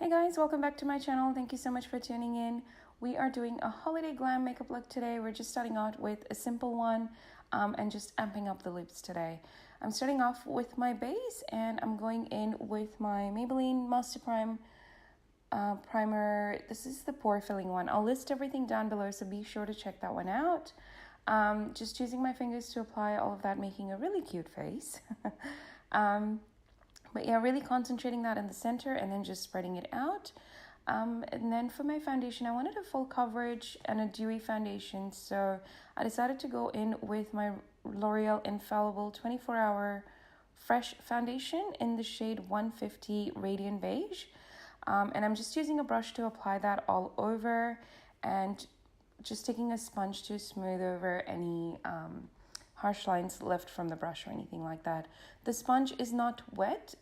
Hey guys, welcome back to my channel. Thank you so much for tuning in. We are doing a holiday glam makeup look today. We're just starting out with a simple one and just amping up the lips today. I'm starting off with my base and I'm going in with my Maybelline Master primer. This is the pore filling one. I'll list everything down below, so be sure to check that one out. Just using my fingers to apply all of that, making a really cute face. But yeah, really concentrating that in the center and then just spreading it out. And then for my foundation, I wanted a full coverage and a dewy foundation. So I decided to go in with my Loreal Infallible 24-hour fresh foundation in the shade 150 Radiant Beige. And I'm just using a brush to apply that all over and just taking a sponge to smooth over any harsh lines left from the brush or anything like that. The sponge is not wet.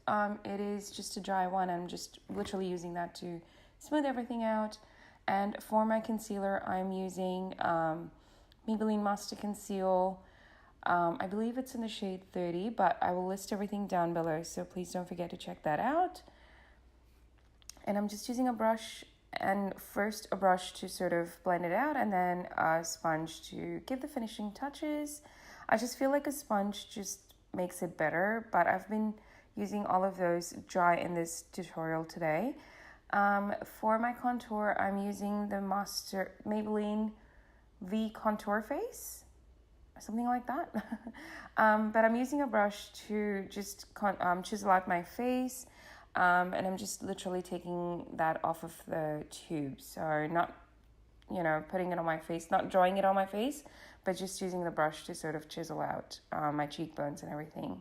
It is just a dry one. I'm just literally using that to smooth everything out. And for my concealer, I'm using Maybelline Master Conceal. I believe it's in the shade 30, but I will list everything down below, so please don't forget to check that out. And I'm just using a brush, and first a brush to sort of blend it out, and then a sponge to give the finishing touches. I just feel like a sponge just makes it better, but I've been using all of those dry in this tutorial today. For my contour, I'm using the Maybelline V Contour Face, something like that. But I'm using a brush to just chisel out my face, and I'm just literally taking that off of the tube. So not, putting it on my face, not drawing it on my face, but just using the brush to sort of chisel out my cheekbones and everything.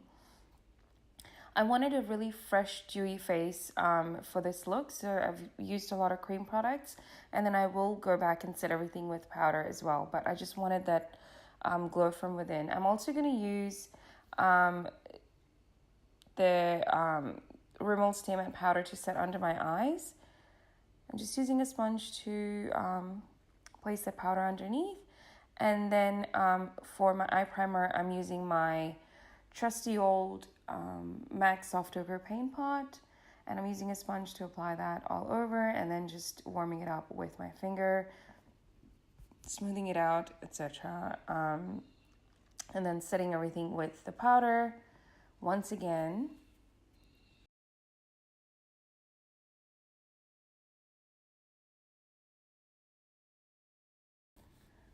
I wanted a really fresh, dewy face for this look, so I've used a lot of cream products, and then I will go back and set everything with powder as well, but I just wanted that glow from within. I'm also going to use the Rimmel Stay Matte powder to set under my eyes. I'm just using a sponge to place the powder underneath. And then for my eye primer, I'm using my trusty old MAC Soft Ochre Paint Pot. And I'm using a sponge to apply that all over and then just warming it up with my finger, smoothing it out, etc. And then setting everything with the powder once again.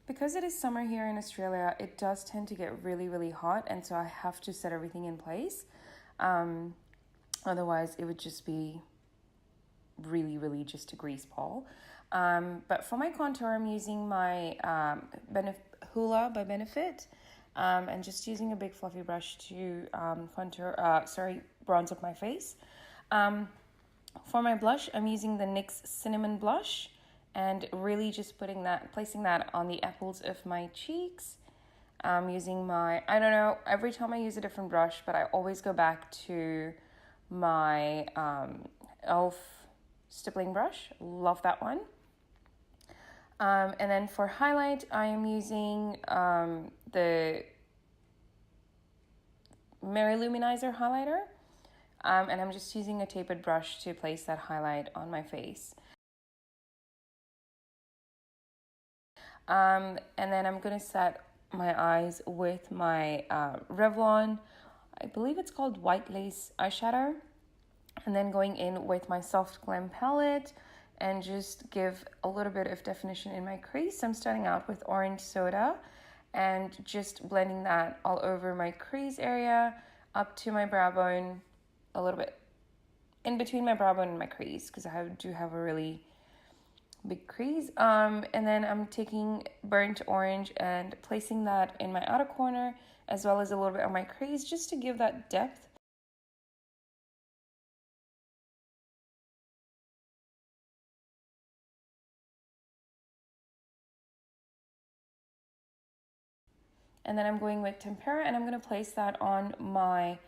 Because it is summer here in Australia, it does tend to get really, really hot, and so I have to set everything in place. Otherwise, it would just be really, really just a grease ball. But for my contour, I'm using my Hoola by Benefit, and just using a big fluffy brush to bronze up my face. For my blush, I'm using the NYX Cinnamon Blush, and really just placing that on the apples of my cheeks. Using my, every time I use a different brush, but I always go back to my e.l.f. stippling brush. Love that one. And then for highlight, I am using the Mary Louminiser highlighter. And I'm just using a tapered brush to place that highlight on my face. And then I'm going to set my eyes with my Revlon, I believe it's called White Lace eyeshadow. And then going in with my Soft Glam palette and just give a little bit of definition in my crease. I'm starting out with Orange Soda and just blending that all over my crease area up to my brow bone, a little bit in between my brow bone and my crease, because I do have a really big crease. And then I'm taking burnt orange and placing that in my outer corner as well as a little bit on my crease, just to give that depth. And then I'm going with Tempera, and I'm going to place that on my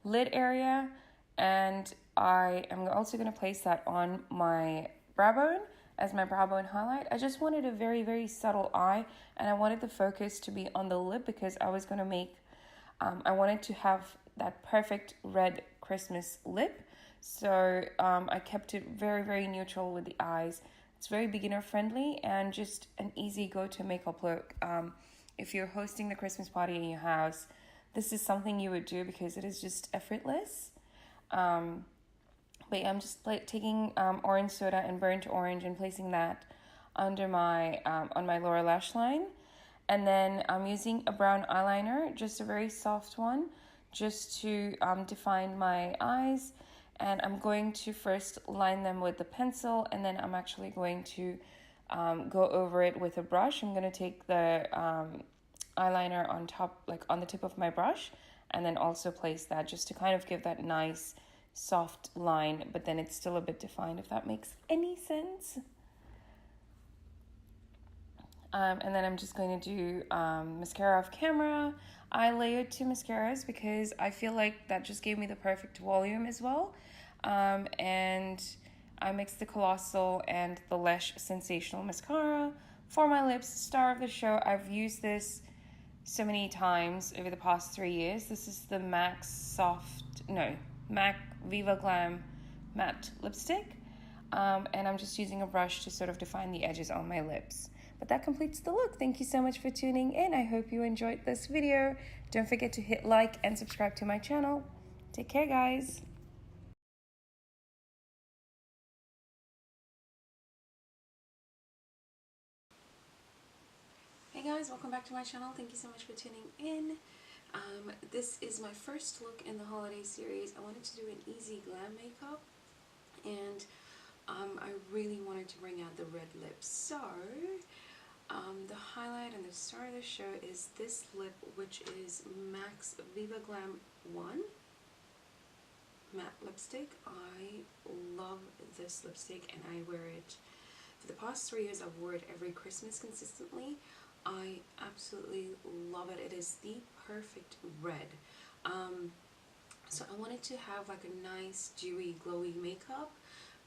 lid area, and I am also going to place that on my brow bone as my brow bone highlight. I just wanted a very, very subtle eye, and I wanted the focus to be on the lip because I was going to make, I wanted to have that perfect red Christmas lip. So I kept it very, very neutral with the eyes. It's very beginner friendly and just an easy go-to makeup look. If you're hosting the Christmas party in your house, this is something you would do because it is just effortless. But yeah, I'm just taking orange soda and burnt orange and placing that under my on my lower lash line. And then I'm using a brown eyeliner, just a very soft one, just to define my eyes. And I'm going to first line them with the pencil, and then I'm actually going to go over it with a brush. I'm going to take the eyeliner on top, like on the tip of my brush, and then also place that just to kind of give that nice soft line, but then it's still a bit defined, if that makes any sense. And then I'm just going to do mascara off camera. I layered 2 mascaras because I feel like that just gave me the perfect volume as well. And I mixed the Colossal and the Lash Sensational Mascara. For my lips, star of the show, I've used this so many times over the past 3 years. This is the MAC Viva Glam Matte Lipstick. And I'm just using a brush to sort of define the edges on my lips. But that completes the look. Thank you so much for tuning in. I hope you enjoyed this video. Don't forget to hit like and subscribe to my channel. Take care, guys. Hey guys, welcome back to my channel. Thank you so much for tuning in. This is my first look in the holiday series. I wanted to do an easy glam makeup, and I really wanted to bring out the red lips. So the highlight and the star of the show is this lip, which is MAC's Viva Glam 1 matte lipstick. I love this lipstick and I wear it for the past 3 years. I've worn it every Christmas consistently. I absolutely love it. It is the perfect red. So I wanted to have like a nice dewy glowy makeup,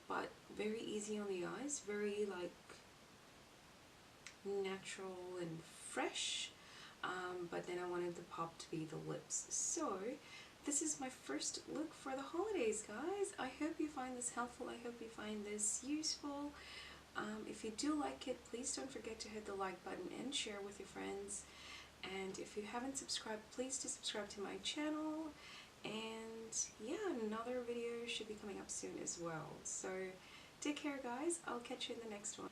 but very easy on the eyes, very like natural and fresh, but then I wanted the pop to be the lips. So this is my first look for the holidays, guys. I hope you find this helpful. I hope you find this useful. If you do like it, please don't forget to hit the like button and share with your friends. And if you haven't subscribed, please do subscribe to my channel. And yeah, another video should be coming up soon as well. So take care, guys. I'll catch you in the next one.